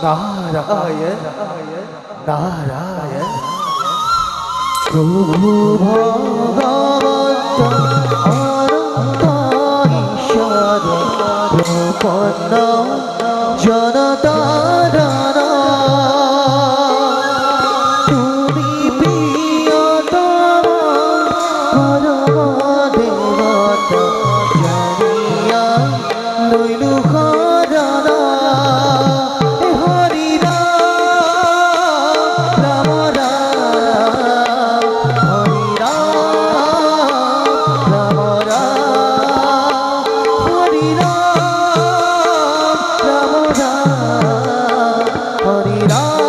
নারায়ণ নারায়ণ প্রভু ভগবন্ত অনন্ত ঈশ্বর প্রপন্ন জনতারণ তুমি প্রিয়তম পরম দেবতা জানিয়া লইলু শরণ হরি রাম রাম রাম হরি রাম রাম রাম হরি রাম রাম রাম হরি রাম রাম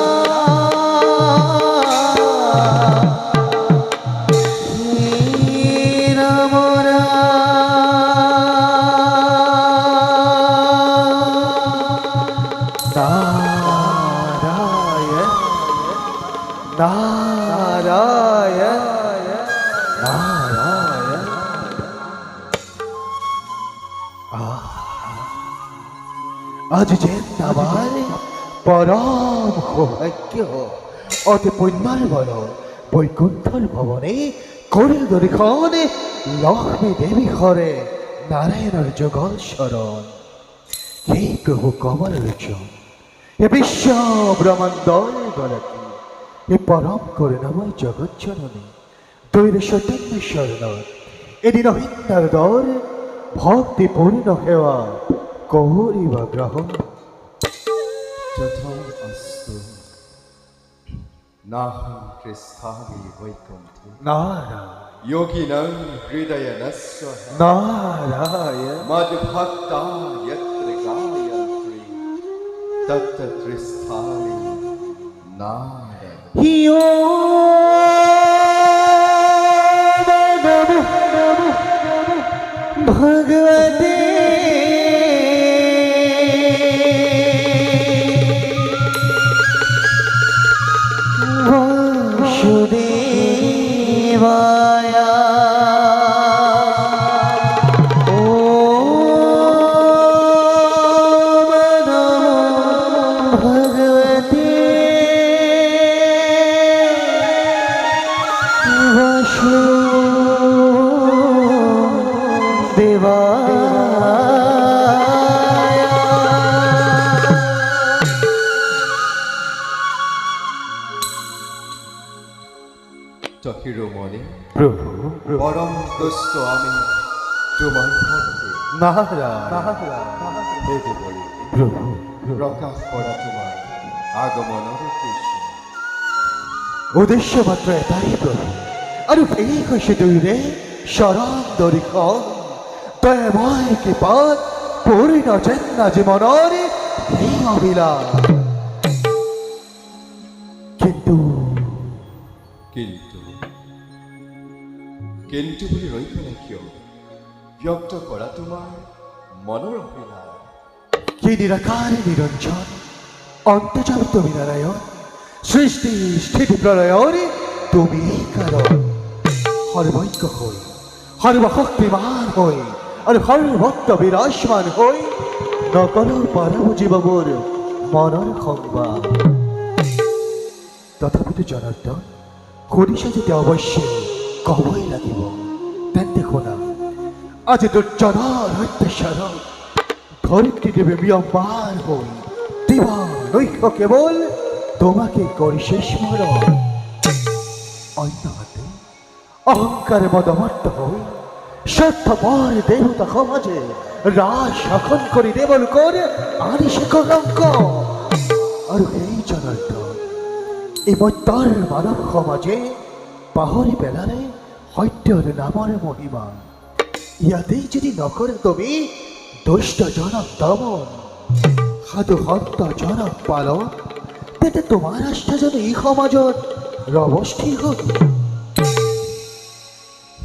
নারায়ণ নারায়ণ আজ যে আমার পরম সৌভাগ্য অতি পুণ্যর বল বৈকুণ্ঠর ভবনে করিল দরিখনে লক্ষ্মী দেবী হরে নারায়ণের যুগল শরণ হে প্রভু কমল লোচন হে বিশ্ব ব্রহ্মাণ্ডর গলতি হে পরম করুণাময় জগৎ জননী তৈর সত্যন্য শরণ এদিন হিন্দার দর ভক্তি পূর্ণ হেওয়া কৌরিবা গ্রহণ যথা অস্তু নাহং কৃষ্ঠামি বৈকুণ্ঠে নারায়ণ যোগিনাং হৃদয়নস্য নারায়ণ মদ্ভক্তা যত্র গায়ন্ত্রী তত্র কৃষ্ঠামি নারায়ণ হিও ভগবতে বাসুদেবায় ওম নমো ভগবতে চকিরমণি প্রভু পরম দুষ্ট আমি তোমার ভক্তি নারায়ণ বেদে বলি প্রভু প্রকাশ করা তোমার আগমনের কৃষ্ণ উদ্দেশ্য মাত্র এটাই প্রভু আৰু এই হৈছে দুইৰে শৰণ দৰিখন দয়াময় কৃপাত পূৰ্ণ যেন জীৱনৰ এই অভিলাষ কিন্তু কিন্তু কিন্তু বুলি ৰৈ গ'লা কিয় ব্যক্ত কৰা তোমাৰ মনৰ অভিলাষ কি নিৰাকাৰ নিৰঞ্জন অন্তৰ্যামী তুমি নাৰায়ণ সৃষ্টি স্থিতি প্ৰলয়ৰ তুমি কাৰণ সৰ্বজ্ঞ হৈ সৰ্বশক্তিমান হৈ আৰু সৰ্বত্ৰ বিৰাজমান হৈ নকলৰ পৰা বুজিব মোৰ মনৰ সংবাদ তথাপিতো জনাৰ্দন শুনিছা যেতিয়া অৱশ্যেই ক'বই লাগিব তেন্তে শুনা আজি দুৰ্জনৰ অত্যাচাৰত ধৰিত্ৰী দেৱী ম্ৰিয়মাণ হৈ দিবা নৈশ কেৱল তোমাকে কৰিছে স্মৰণ অন্যহাতে অহংকাৰে মদমত্ত হৈ স্বাৰ্থপৰ দেৱতা সমাজে ৰাজ শাসন কৰি দেৱলোকৰ আনিছে কলংক আৰু সেই জনাৰ্দন এই মত্যৰ মানৱ সমাজে পাহৰি পেলালে সত্যৰ নামৰ মহিমা ইয়াতেই যদি নকৰে তুমি দুষ্টজনক দমন সাধু সন্তজনক পালন তেন্তে তোমাৰ আস্থা জানো এই সমাজত ৰৱস্থিৰ হ'ল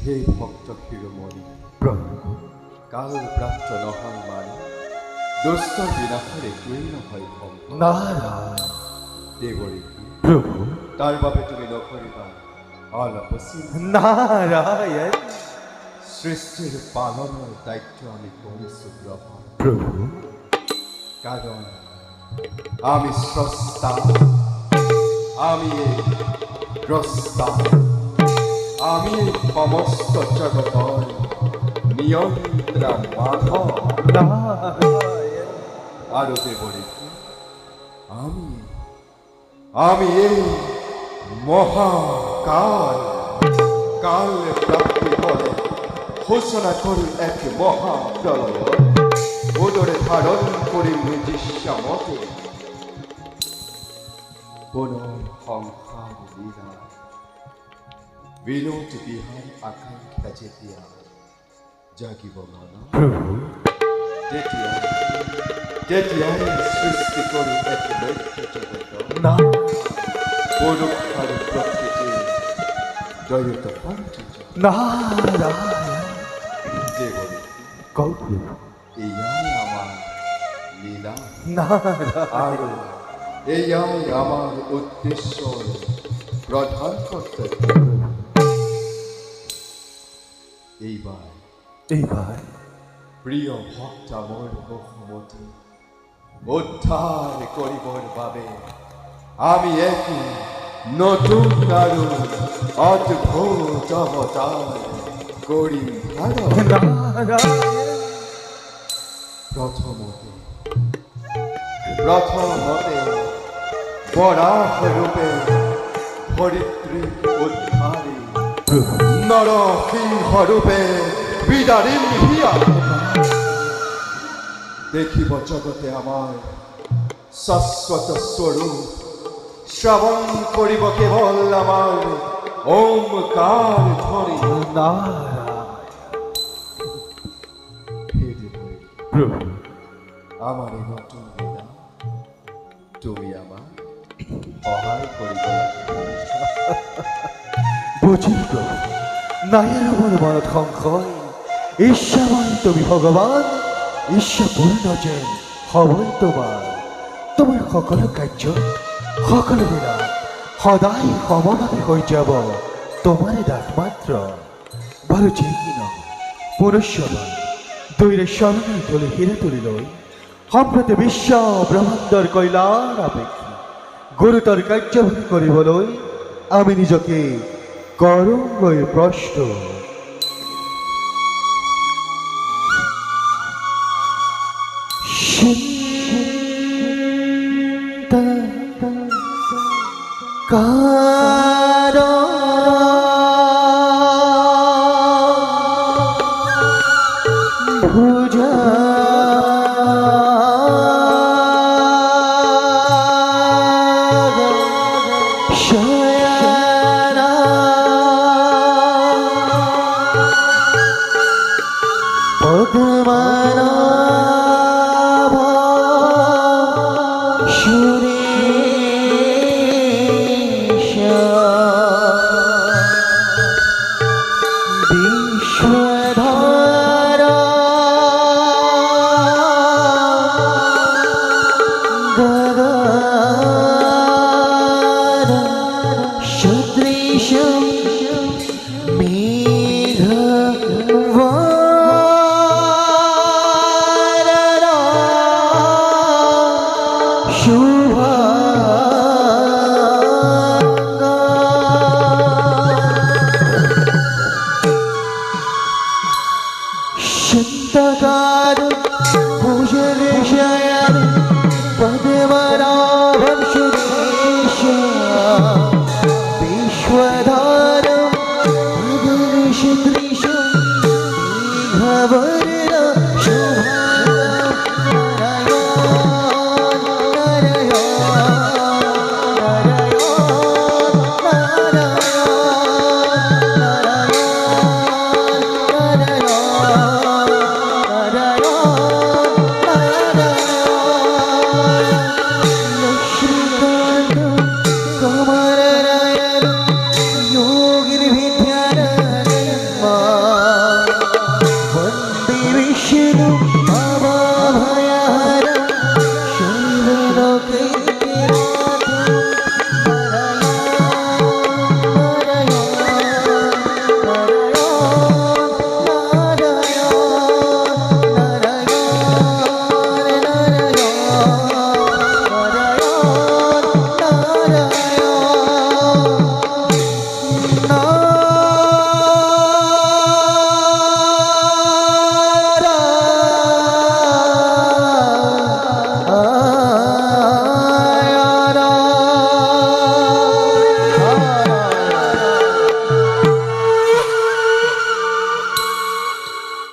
হে ভক্ত শিৰোমণি প্ৰভু কাল প্ৰাপ্ত নহয় মানে দুষ্টৰ বিনাশৰ একোৱেই নহয় সম্ভৱ নাৰায়ণ দেৱৰী প্ৰভু তাৰ বাবে তুমি নকৰিবা অলপচিন নাৰায়ণ সৃষ্টিৰ পালনৰ দায়িত্ব আমি কৰিছোঁ গ্ৰহণ প্ৰভু কাৰণ আমি স্রষ্টা, আমি এই দ্রষ্টা, আমি এই সমস্ত জগতর নিয়ন্ত্রণ মাধব। আরো বলি আমি আমি এই মহাকাল, কাল প্রাপ্তি বলে ঘোষণা করি এক মহাপ্রলয়, ওদরে ধারণ করি নিজস্ব মতে পুনঃসংহার লীলা, বিনোদ বিহার আকাঙ্ক্ষা যেতিয়া জাগিব মন, তেতিয়াই সৃষ্টি করি এক দৈত্য জগত, পরোক্ষার প্রকৃতি দৈত পঞ্চজ। যে বলি এইয়াই আমার লীলা, আর এইয়াই আমার উদ্দেশ্য, প্রধান কর্তব্য। এইবার প্রিয় ভক্ত আমার মুখমতি উদ্ধার করিবর বাবে আমি এক নতুন আরো অদ্ভুত অবতার করি প্রথমতে বরাহ রূপে ধরিত্রী উদ্ধারী, নরসিংহ রূপে বিদারিণ হিয়া দেখিব জগতে আমার শাশ্বত স্বরূপ, শ্রবণ করিব কেবল আমার ওমকার ধ্বনি। আমার এই নতুন লীলা তুমি আমার সহায় করিব। বুঝিব নায়ের মন মনত সংশয়, ঈশ্বর তুমি ভগবান, ঈশ্বর পূর্ণ যেন হবই তোমাৰ সকলো কাৰ্য সকলো লীলা সদায় সমভাৱে হৈ যাব তোমাৰে দাস মাত্ৰ। বাৰু যে কি নহওক পুৰুষবান দৈৰে শৰণৰ তুলি হিৰে তুলি লৈ সম্প্ৰতি বিশ্ব ব্ৰহ্মাণ্ডৰ কল্যাণ আপেক্ষী গুৰুতৰ কাৰ্যভাগ কৰিবলৈ আমি নিজকে কৰোঁগৈ প্ৰস্তুত। শুভ